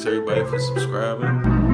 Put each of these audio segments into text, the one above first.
to everybody for subscribing.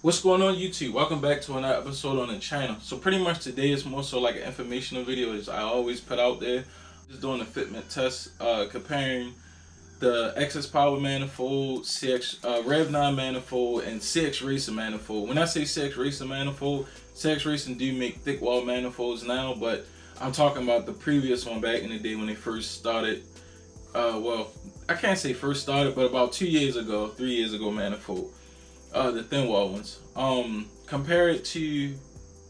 What's going on, YouTube? Welcome back to another episode on the channel. So pretty much today is more so like an informational video as I always put out there. Just doing a fitment test, comparing the XS Power Manifold, CX Rev 9 Manifold, and CX Racing Manifold. When I say CX Racing Manifold, CX Racing do make thick wall manifolds now, but I'm talking about the previous one back in the day when they first started. Well, I can't say first started, but about 3 years ago manifold. The thin wall ones. Compare it to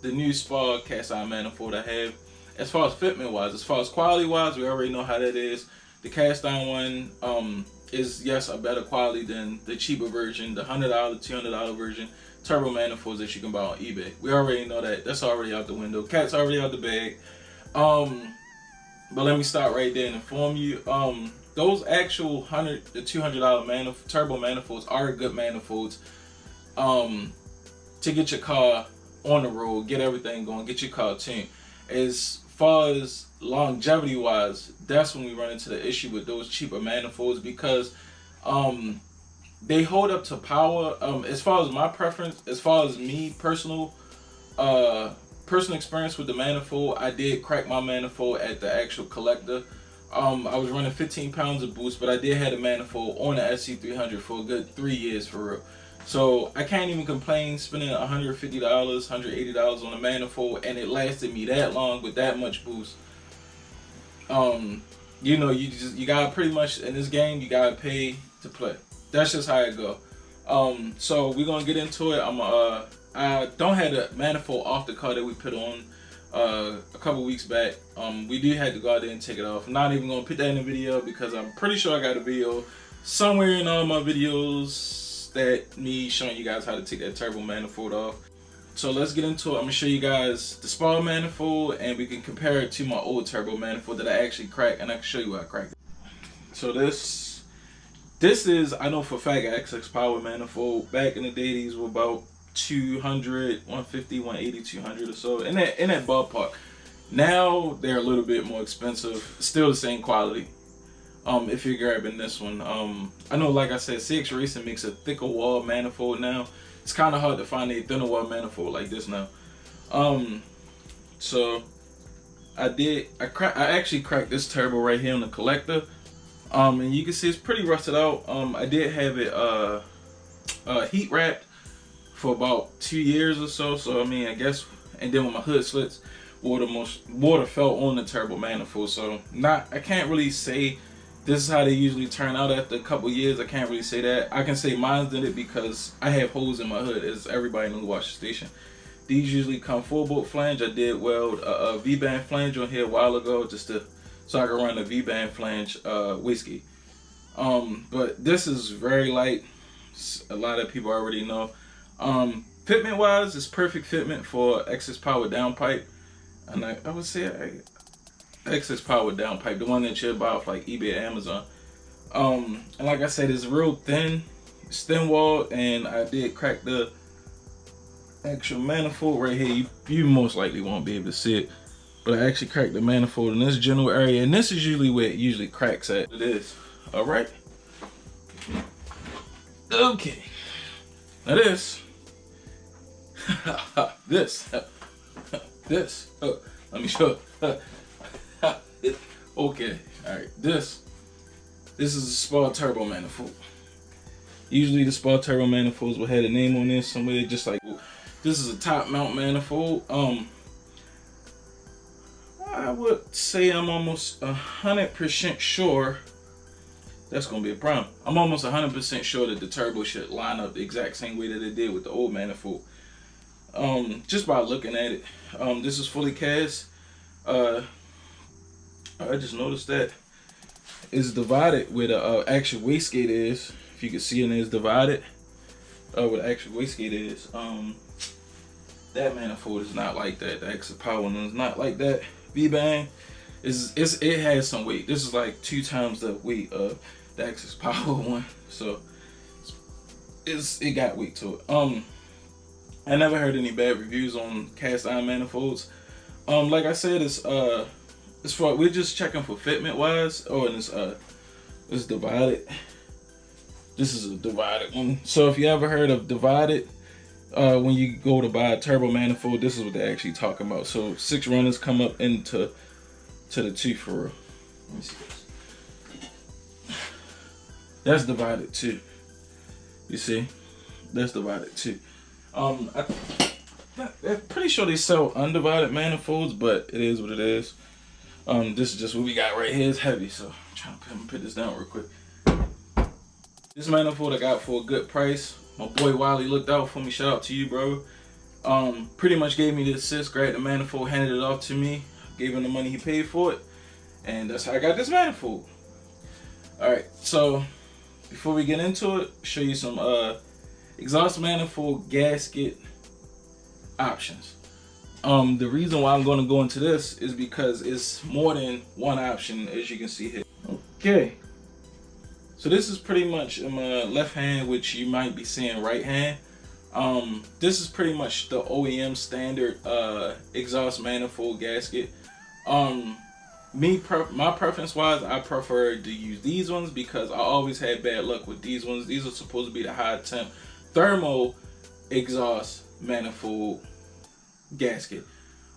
the new Spar cast iron manifold I have. As far as fitment wise, as far as quality wise, we already know how that is. The cast iron one is, yes, a better quality than the cheaper version, the $100, $200 version turbo manifolds that you can buy on eBay. We already know that. That's already out the window. Cat's already out the bag. But let me start right there and inform you. Those actual $100 to $200 turbo manifolds are good manifolds. To get your car on the road, get everything going, get your car tuned. As far as longevity wise, that's when we run into the issue with those cheaper manifolds, because they hold up to power. As far as my preference, as far as me personal experience with the manifold, I did crack my manifold at the actual collector. I was running 15 pounds of boost, but I did have a manifold on the SC300 for a good 3 years for real. So I can't even complain spending $150, $180 on a manifold, and it lasted me that long with that much boost. You know, you gotta pretty much in this game, you gotta pay to play. That's just how it go. So we're gonna get into it. I don't have the manifold off the car that we put on a couple weeks back. We did have to go out there and take it off. I'm not even gonna put that in the video because I'm pretty sure I got a video somewhere in all my videos that me showing you guys how to take that turbo manifold off. So let's get into it. I'm gonna show you guys the Spar manifold, and we can compare it to my old turbo manifold that I actually cracked, and I can show you how I cracked it. So this is, I know for a fact, an XS Power manifold. Back in the day, these were about 200, 150, 180, 200 or so, in that ballpark. Now they're a little bit more expensive, still the same quality. If you're grabbing this one, I know, like I said, CX Racing makes a thicker wall manifold now. It's kind of hard to find a thinner wall manifold like this now. So I actually cracked this turbo right here on the collector, and you can see it's pretty rusted out. I did have it heat wrapped for about 2 years or so. So I mean, I guess, and then when my hood slits, water fell on the turbo manifold. So I can't really say this is how they usually turn out after a couple years. I can't really say that. I can say mine did it because I have holes in my hood, as everybody knows watch the station. These usually come full bolt flange. I did weld a V-band flange on here a while ago just so I can run a V-band flange whiskey. But this is very light. A lot of people already know. Fitment wise, it's perfect fitment for XS Power downpipe, and I would say XS Power downpipe, the one that you buy off like eBay or Amazon. And like I said, it's real thin. It's thin walled, and I did crack the actual manifold right here. You most likely won't be able to see it, but I actually cracked the manifold in this general area, and this is usually where it usually cracks at. It is. All right. Okay. Now this. Let me show it. Okay, all right. This is a Spar turbo manifold. Usually the Spar turbo manifolds will have a name on this somewhere, just like this is a top mount manifold. I would say I'm almost 100% sure that's gonna be a problem. I'm almost 100% sure that the turbo should line up the exact same way that it did with the old manifold. Just by looking at it. This is fully cast. I just noticed that it's divided where the actual wastegate is. If you can see it, it's divided where the actual wastegate is. That manifold is not like that. The extra power one is not like that. V-bang it has some weight. This is like 2 times the weight of the Access Power one, so it got weight to it. I never heard any bad reviews on cast iron manifolds. Like I said, it's for, we're just checking for fitment wise. Oh, and it's divided. This is a divided one. So if you ever heard of divided, when you go to buy a turbo manifold, this is what they're actually talking about. So 6 runners come up into the 2 for real. Let me see this. That's divided too. You see, that's divided too. I'm pretty sure they sell undivided manifolds, but it is what it is. This is just what we got right here. It's heavy, so I'm trying to put this down real quick. This manifold I got for a good price. My boy Wiley looked out for me. Shout out to you, bro. Pretty much gave me the assist, grabbed the manifold, handed it off to me, gave him the money he paid for it, and that's how I got this manifold. Alright, so before we get into it, show you some exhaust manifold gasket options. The reason why I'm going to go into this is because it's more than one option, as you can see here. Okay, so this is pretty much in my left hand, which you might be seeing right hand. This is pretty much the OEM standard exhaust manifold gasket. My preference wise, I prefer to use these ones because I always had bad luck with these ones. These are supposed to be the high temp thermal exhaust manifold gasket.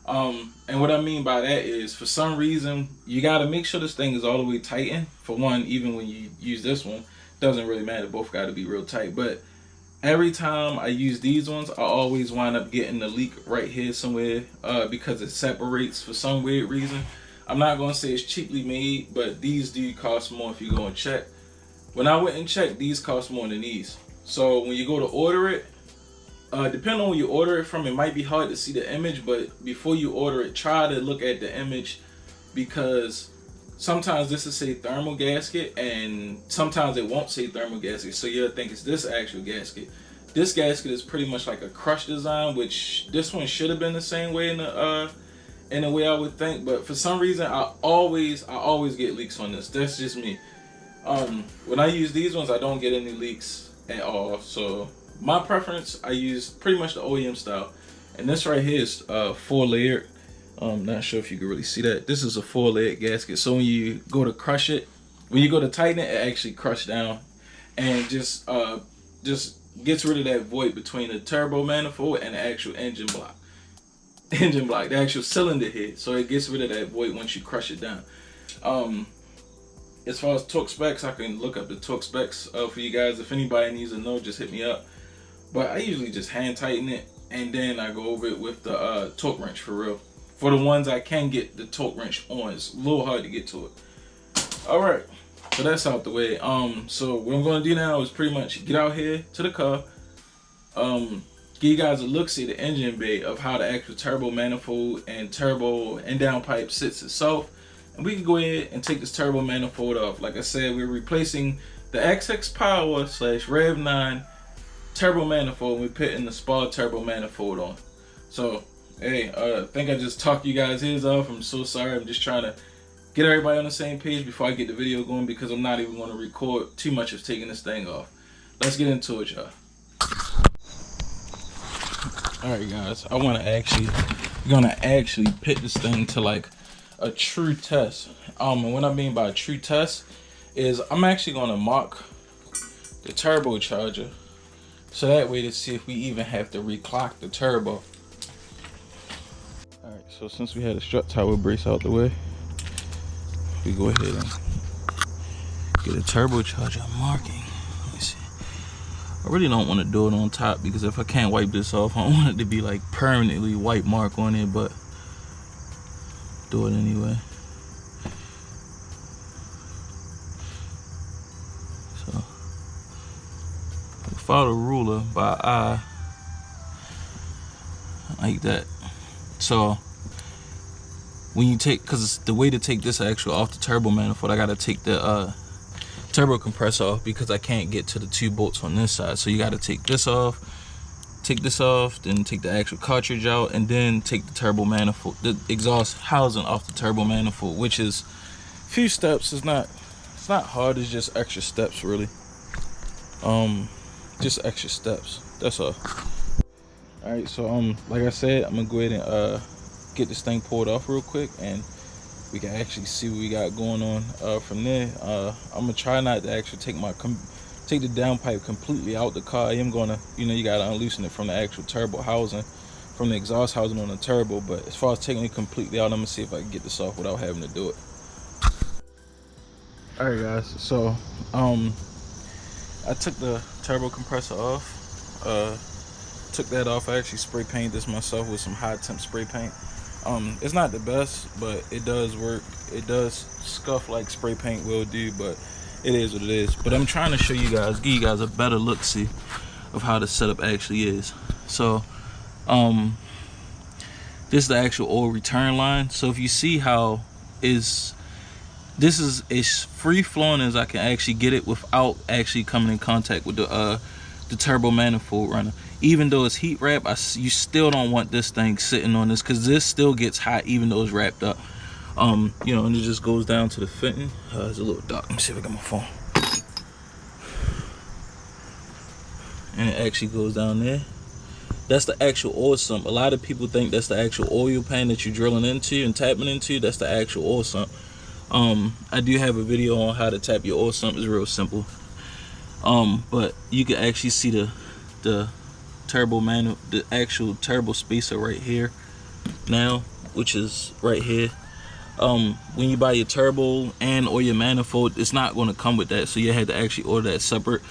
And what I mean by that is, for some reason, you got to make sure this thing is all the way tightened. For one, even when you use this one, doesn't really matter. Both got to be real tight. But every time I use these ones, I always wind up getting the leak right here somewhere because it separates for some weird reason. I'm not going to say it's cheaply made, but these do cost more if you go and check. When I went and checked, these cost more than these. So when you go to order it, depending on where you order it from, it might be hard to see the image, but before you order it, try to look at the image, because sometimes this will say thermal gasket and sometimes it won't say thermal gasket, so you'll think it's this actual gasket. This gasket is pretty much like a crush design, which this one should have been the same way in the way I would think, but for some reason I always get leaks on this. That's just me. When I use these ones, I don't get any leaks at all. So my preference, I use pretty much the OEM style, and this right here is 4-layered. Not sure if you can really see that. This is a 4-layered gasket, so when you go to crush it, when you go to tighten it, it actually crushes down and just gets rid of that void between the turbo manifold and the actual engine block, the actual cylinder head. So it gets rid of that void once you crush it down. As far as torque specs, I can look up the torque specs for you guys. If anybody needs to know, just hit me up. But I usually just hand tighten it, and then I go over it with the torque wrench for real. For the ones I can get the torque wrench on, it's a little hard to get to it. Alright, so that's out the way. So what I'm going to do now is pretty much get out here to the car, give you guys a look-see the engine bay of how the actual turbo manifold and turbo and downpipe sits itself. And we can go ahead and take this turbo manifold off. Like I said, we're replacing the XX Power / Rev 9 turbo manifold, and we're putting the Spa turbo manifold on. So, hey, I think I just talked you guys' ears off. I'm so sorry. I'm just trying to get everybody on the same page before I get the video going, because I'm not even going to record too much of taking this thing off. Let's get into it, y'all. Alright guys, I'm gonna actually put this thing to like a true test. And what I mean by a true test is I'm actually gonna mark the turbocharger, so that way to see if we even have to reclock the turbo. Alright, so since we had a strut tower brace out the way, we go ahead and get a turbocharger marking. Let me see. I really don't want to do it on top, because if I can't wipe this off, I don't want it to be like permanently white mark on it, but do it anyway. So follow the ruler by eye like that. So when you take, because the way to take this actually off the turbo manifold, I gotta take the turbo compressor off because I can't get to the 2 bolts on this side. So you gotta take this off, then take the actual cartridge out, and then take the turbo manifold, the exhaust housing off the turbo manifold, which is a few steps. It's not hard, it's just extra steps really. Just extra steps, that's all. Alright, so like I said, I'm gonna go ahead and get this thing pulled off real quick, and we can actually see what we got going on from there. I'm gonna try not to actually take the downpipe completely out the car. I am gonna, you gotta unloosen it from the actual turbo housing, from the exhaust housing on the turbo. But as far as taking it completely out, I'm gonna see if I can get this off without having to do it. All right, guys. So I took the turbo compressor off. Took that off. I actually spray painted this myself with some high temp spray paint. It's not the best, but it does work. It does scuff like spray paint will do, but it is what it is. But I'm trying to show you guys, give you guys a better look see of how the setup actually is. So this is the actual oil return line. So if you see how this is as free flowing as I can actually get it without actually coming in contact with the turbo manifold runner. Even though it's heat wrap, you still don't want this thing sitting on this, because this still gets hot even though it's wrapped up. And it just goes down to the fitting. It's a little dark. Let me see if I got my phone. And it actually goes down there. That's the actual oil sump. A lot of people think that's the actual oil pan that you're drilling into and tapping into. That's the actual oil sump. I do have a video on how to tap your oil sump. It's real simple. But you can actually see the the actual turbo spacer right here now, which is right here. When you buy your turbo or your manifold, it's not going to come with that, so you had to actually order that separate.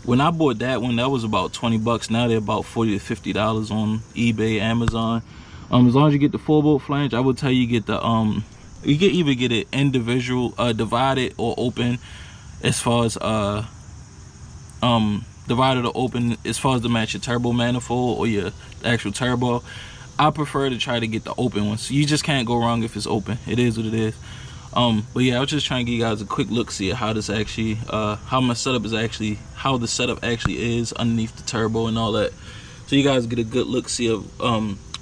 When I bought that one, that was about 20 bucks. Now they're about $40 to $50 on eBay, Amazon. As long as you get the 4-bolt flange, I would tell you get the you can either get it individual, divided or open, as far as divided or open as far as to match your turbo manifold or your actual turbo. I prefer to try to get the open one, so you just can't go wrong if it's open. It is what it is. But yeah, I was just trying to give you guys a quick look see at how this actually how my setup is actually, how the setup actually is underneath the turbo and all that, so you guys get a good look see of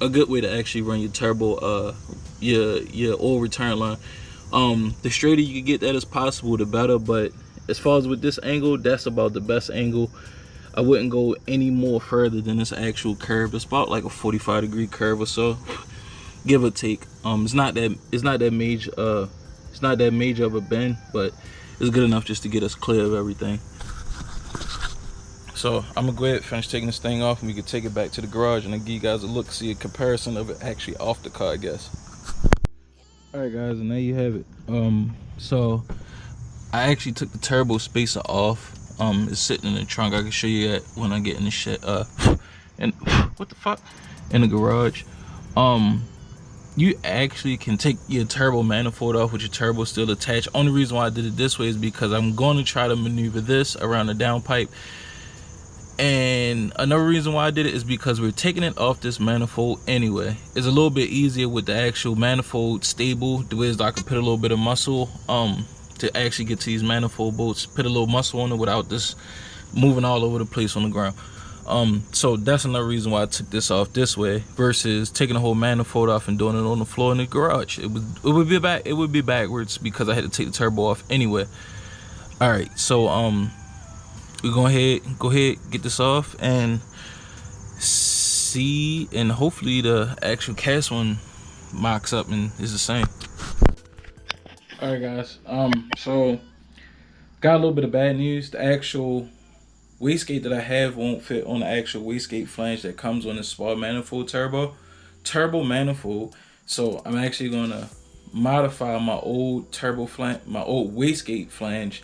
a good way to actually run your turbo your oil return line. The straighter you can get that as possible, the better, but as far as with this angle, that's about the best angle. I wouldn't go any more further than this actual curve. It's about like a 45-degree curve or so, give or take. It's not that major of a bend, but it's good enough just to get us clear of everything. So I'm gonna go ahead and finish taking this thing off, and we can take it back to the garage and I'll give you guys a look see a comparison of it actually off the car, I guess. All right, guys, and there you have it. So I actually took the turbo spacer off. It's sitting in the trunk. I can show you that when I get in the shit. And what the fuck? In the garage. You actually can take your turbo manifold off with your turbo still attached. Only reason why I did it this way is because I'm going to try to maneuver this around the downpipe. And another reason why I did it is because we're taking it off this manifold anyway. It's a little bit easier with the actual manifold stable. The way is I can put a little bit of muscle to actually get to these manifold bolts, put a little muscle on it without this moving all over the place on the ground. So that's another reason why I took this off this way versus taking the whole manifold off and doing it on the floor in the garage. It would be backwards because I had to take the turbo off anyway. All right, so we're go ahead, get this off and see, and hopefully the actual cast one mocks up and is the same. All right, guys. So got a little bit of bad news. The actual wastegate that I have won't fit on the actual wastegate flange that comes on the small manifold turbo manifold. So I'm actually gonna modify my old wastegate flange,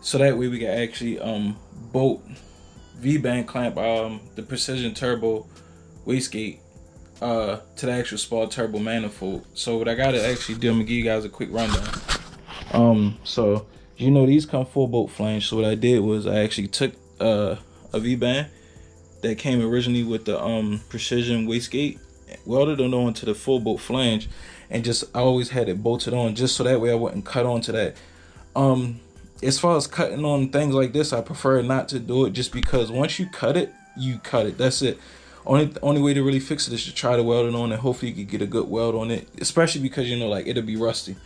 so that way we can actually bolt V-band clamp the precision turbo wastegate to the actual small turbo manifold. So what I gotta actually do, I'm gonna give you guys a quick rundown. So you know these come full bolt flange. So what I did was I actually took a V-band that came originally with the precision wastegate, welded it onto the full bolt flange, and just I always had it bolted on just so that way I wouldn't cut onto that. As far as cutting on things like this, I prefer not to do it, just because once you cut it, you cut it. That's it. Only way to really fix it is to try to weld it on, and hopefully you can get a good weld on it, especially because, you know, like, it'll be rusty.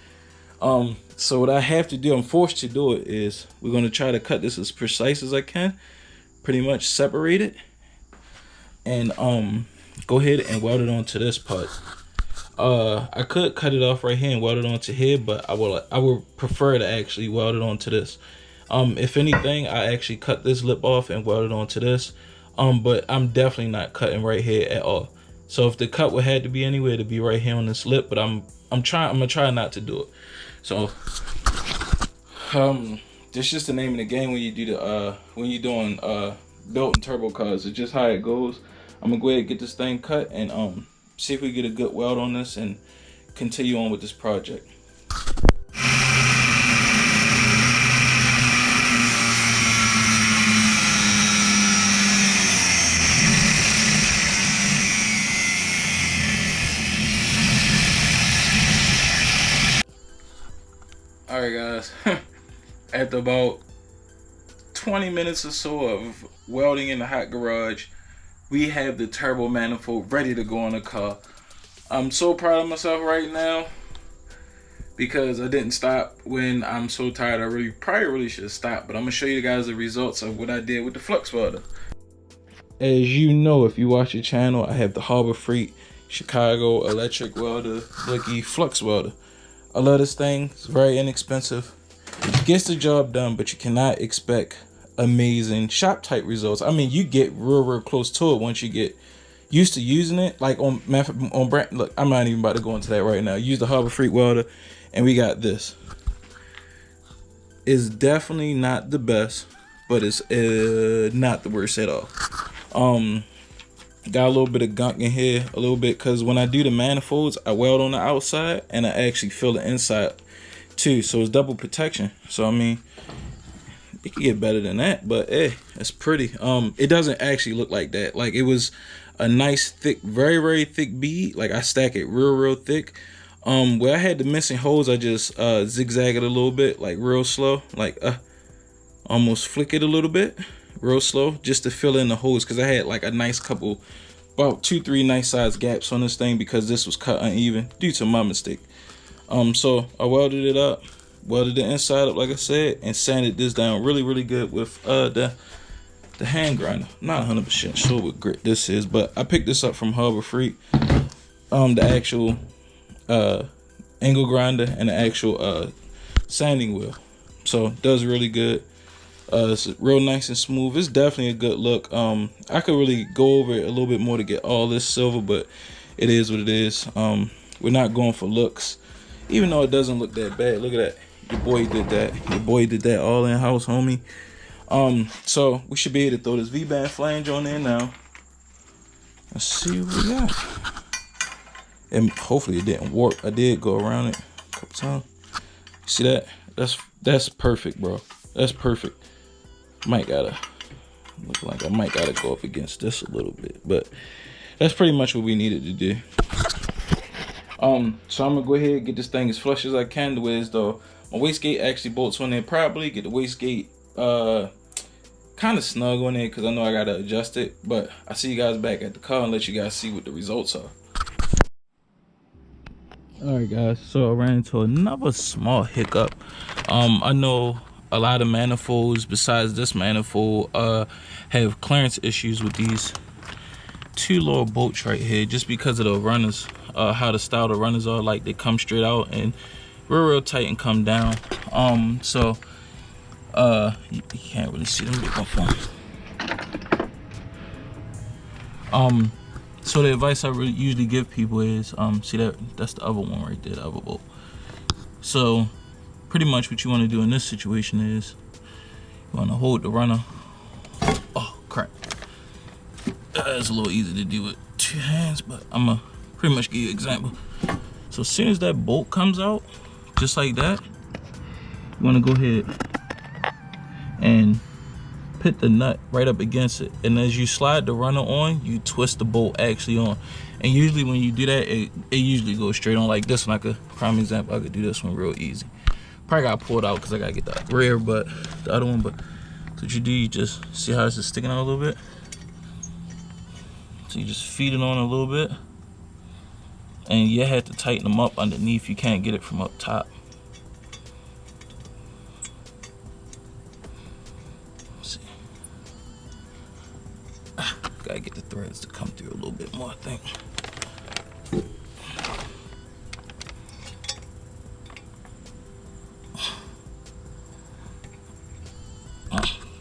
So what I have to do, I'm forced to do it, is we're going to try to cut this as precise as I can, pretty much separate it, and go ahead and weld it onto this part. I could cut it off right here and weld it onto here, but I would prefer to actually weld it onto this. If anything, I actually cut this lip off and weld it onto this. But I'm definitely not cutting right here at all. So if the cut would have to be anywhere, to be right here on this lip, but I'm gonna try not to do it. So this is just the name of the game when you do the when you're doing built and turbo cars. It's just how it goes. I'm gonna go ahead and get this thing cut and see if we get a good weld on this and continue on with this project. Alright guys, after about 20 minutes or so of welding in the hot garage, we have the turbo manifold ready to go on the car. I'm so proud of myself right now because I didn't stop when I'm so tired. I probably really should have stopped, but I'm gonna show you guys the results of what I did with the flux welder. As you know, if you watch your channel, I have the Harbor Freight Chicago electric welder blicky flux welder. I love this thing. It's very inexpensive. It gets the job done, but you cannot expect amazing shop type results. I mean, you get real close to it once you get used to using it. Like on brand, look, I'm not even about to go into that right now. Use the Harbor Freight welder, and we got this. It's definitely not the best, but it's not the worst at all. Got a little bit of gunk in here, a little bit, because when I do the manifolds, I weld on the outside and I actually fill the inside too, so it's double protection. So I mean, it could get better than that, but hey, it's pretty. It doesn't actually look like that. Like, it was a nice thick, very thick bead. Like, I stack it real thick. Where I had the missing holes, I just zigzag it a little bit, like real slow, like almost flick it a little bit real slow, just to fill in the holes, because I had like a nice couple, about 2-3 nice size gaps on this thing, because this was cut uneven due to my mistake. So I welded it up, welded the inside up like I said, and sanded this down really good with the hand grinder. I'm not 100% sure what grit this is, but I picked this up from Harbor Freight. The actual angle grinder and the actual sanding wheel, so it does really good. It's real nice and smooth. It's definitely a good look. I could really go over it a little bit more to get all this silver, but it is what it is. We're not going for looks, even though it doesn't look that bad. Look at that. Your boy did that. Your boy did that all in house, homie. So we should be able to throw this V-band flange on there now. Let's see what we got. And hopefully it didn't warp. I did go around it a couple times. See that? That's perfect, bro. That's perfect. Might gotta look like I might gotta go up against this a little bit, but that's pretty much what we needed to do. So I'm gonna go ahead and get this thing as flush as I can, the way as though my wastegate actually bolts on there properly. Get the wastegate kind of snug on there, because I know I gotta adjust it. But I see you guys back at the car and let you guys see what the results are. All right guys, so I ran into another small hiccup. I know a lot of manifolds besides this manifold have clearance issues with these two lower bolts right here, just because of the runners, how the style the runners are. Like, they come straight out and real tight and come down. So you can't really see them with my phone. So the advice I usually give people is, see that's the other one right there, the other bolt. So pretty much what you want to do in this situation is you want to hold the runner. Oh crap, it's a little easy to do with few hands, but I'm gonna pretty much give you an example. So as soon as that bolt comes out, just like that, you wanna go ahead and put the nut right up against it, and as you slide the runner on, you twist the bolt actually on. And usually when you do that, it usually goes straight on. Like this one, prime example, I could do this one real easy. Probably got pulled out because I gotta get the rear, but the other one. But so what you do, you just see how it's just sticking out a little bit. So you just feed it on a little bit, and you have to tighten them up underneath. You can't get it from up top. Gotta get the threads to come through a little bit more, I think.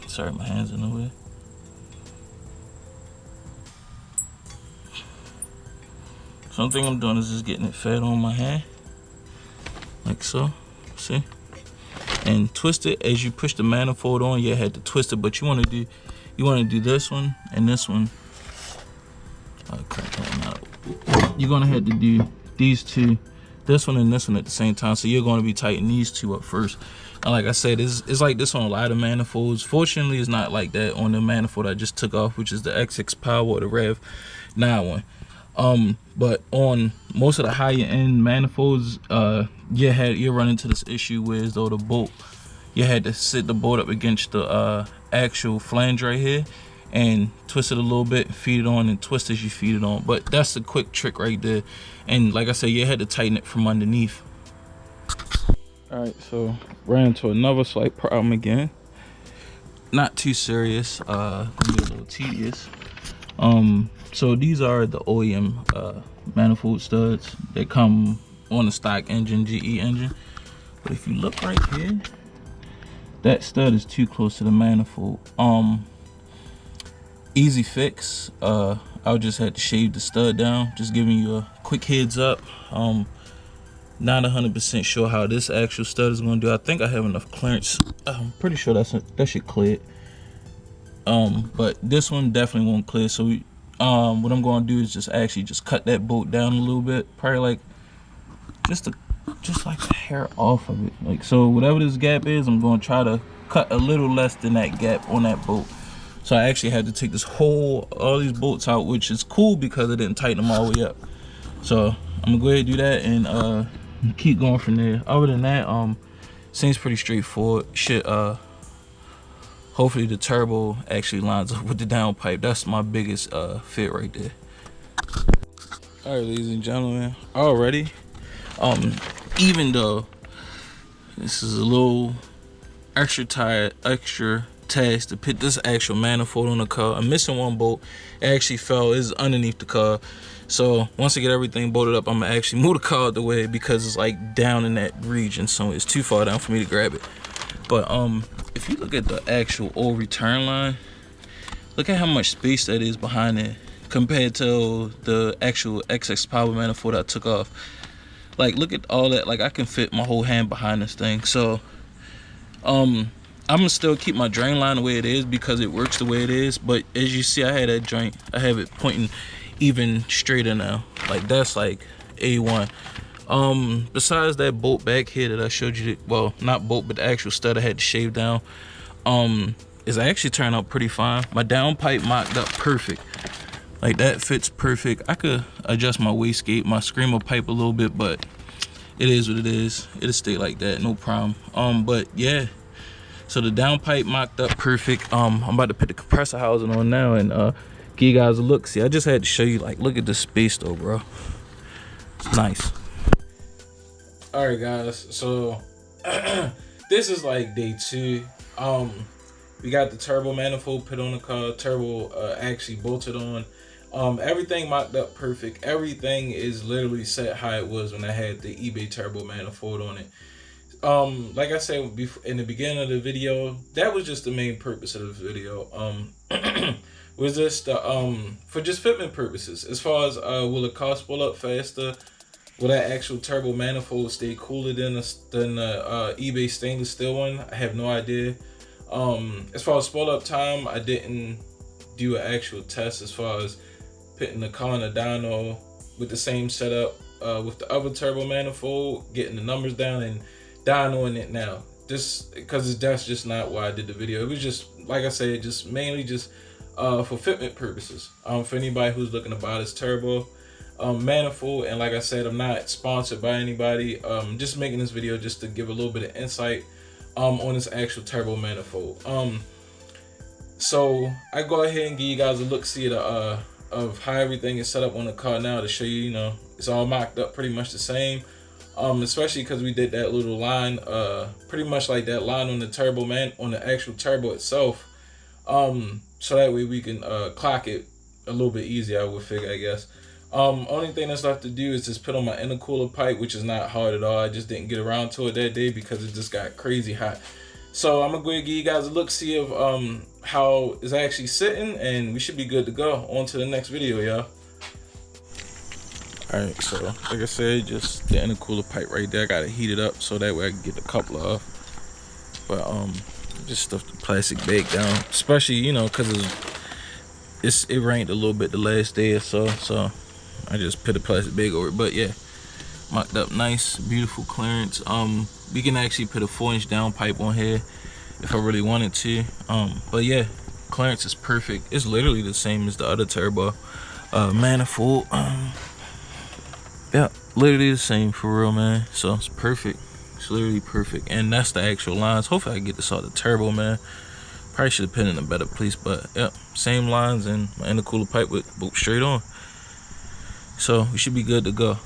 Sorry, my hands in the way. So one thing I'm doing is just getting it fed on my hand, like so. See? And twist it as you push the manifold on. You had to twist it, but you want to do this one and this one. You're gonna have to do these two, this one and this one at the same time. So you're gonna be tightening these two up first. And like I said, it's like this on a lot of manifolds. Fortunately, it's not like that on the manifold I just took off, which is the XX Power or the Rev 9 one. But on most of the higher end manifolds, you run into this issue where as though the bolt, you had to sit the bolt up against the actual flange right here and twist it a little bit, feed it on, and twist as you feed it on. But that's a quick trick right there. And like I said, you had to tighten it from underneath. All right, so ran into another slight problem again. Not too serious, gonna be a little tedious. So these are the OEM manifold studs. They come on the stock engine, GE engine. But if you look right here, that stud is too close to the manifold. Easy fix. I'll just have to shave the stud down. Just giving you a quick heads up. Not 100% sure how this actual stud is going to do. I think I have enough clearance. I'm pretty sure that should clear it. But this one definitely won't clear. So what I'm going to do is just cut that bolt down a little bit. Probably like just like a hair off of it. Like so, whatever this gap is, I'm going to try to cut a little less than that gap on that bolt. So I actually had to take all these bolts out, which is cool because I didn't tighten them all the way up. So I'm gonna go ahead and do that and keep going from there. Other than that, seems pretty straightforward. Hopefully the turbo actually lines up with the downpipe. That's my biggest fit right there. All right, ladies and gentlemen, already, even though this is a little extra task to put this actual manifold on the car, I'm missing one bolt. It actually fell, is underneath the car. So once I get everything bolted up, I'm gonna actually move the car out the way because it's like down in that region, so it's too far down for me to grab it. But if you look at the actual old return line, look at how much space that is behind it compared to the actual XX Power manifold I took off. Like, look at all that. Like, I can fit my whole hand behind this thing. So I'm gonna still keep my drain line the way it is because it works the way it is. But as you see, I had that joint, I have it pointing even straighter now. Like, that's like A1. Besides that bolt back here that I showed you, well, not bolt, but the actual stud I had to shave down, is actually turned out pretty fine. My downpipe mocked up perfect. Like, that fits perfect. I could adjust my wastegate, my screamer pipe a little bit, but it is what it is. It'll stay like that, no problem. But yeah, so the downpipe mocked up perfect. I'm about to put the compressor housing on now and give you guys a look. See, I just had to show you, like, look at the space though, bro. It's nice. All right, guys, so this is like day 2. We got the turbo manifold put on the car, turbo actually bolted on. Everything mocked up perfect. Everything is literally set how it was when I had the eBay turbo manifold on it. Like I said before, in the beginning of the video, that was just the main purpose of the video. Was just for just fitment purposes. As far as will the car spoil up faster? Will that actual turbo manifold stay cooler than the eBay stainless steel one? I have no idea. As far as spoil up time, I didn't do an actual test as far as putting the car on a dyno with the same setup with the other turbo manifold, getting the numbers down and dynoing it now. Just because that's just not why I did the video. It was just, like I said, just mainly just for fitment purposes. For anybody who's looking to buy this turbo manifold. And like I said, I'm not sponsored by anybody. Just making this video just to give a little bit of insight on this actual turbo manifold. So I go ahead and give you guys a look-see of how everything is set up on the car now, to show you, you know, it's all mocked up pretty much the same. Especially because we did that little line, pretty much like that line on the turbo on the actual turbo itself. So that way we can clock it a little bit easier, I would figure, I guess. Only thing that's left to do is just put on my intercooler pipe, which is not hard at all. I just didn't get around to it that day because it just got crazy hot. So I'm gonna go ahead and give you guys a look-see of how it's actually sitting, and we should be good to go. On to the next video, y'all. Alright, so like I said, just the intercooler pipe right there. I gotta heat it up so that way I can get the coupler off. But just stuff the plastic bag down, especially, you know, because it rained a little bit the last day or so, so I just put a plastic bag over it. But yeah, mocked up nice, beautiful clearance. We can actually put a 4-inch down pipe on here if I really wanted to. But yeah, clearance is perfect. It's literally the same as the other turbo manifold. Yeah, literally the same for real, man. So it's perfect. It's literally perfect. And that's the actual lines. Hopefully I can get this out of the turbo, man. Probably should have put it in a better place, but yeah, same lines, and my intercooler pipe with both straight on. So we should be good to go.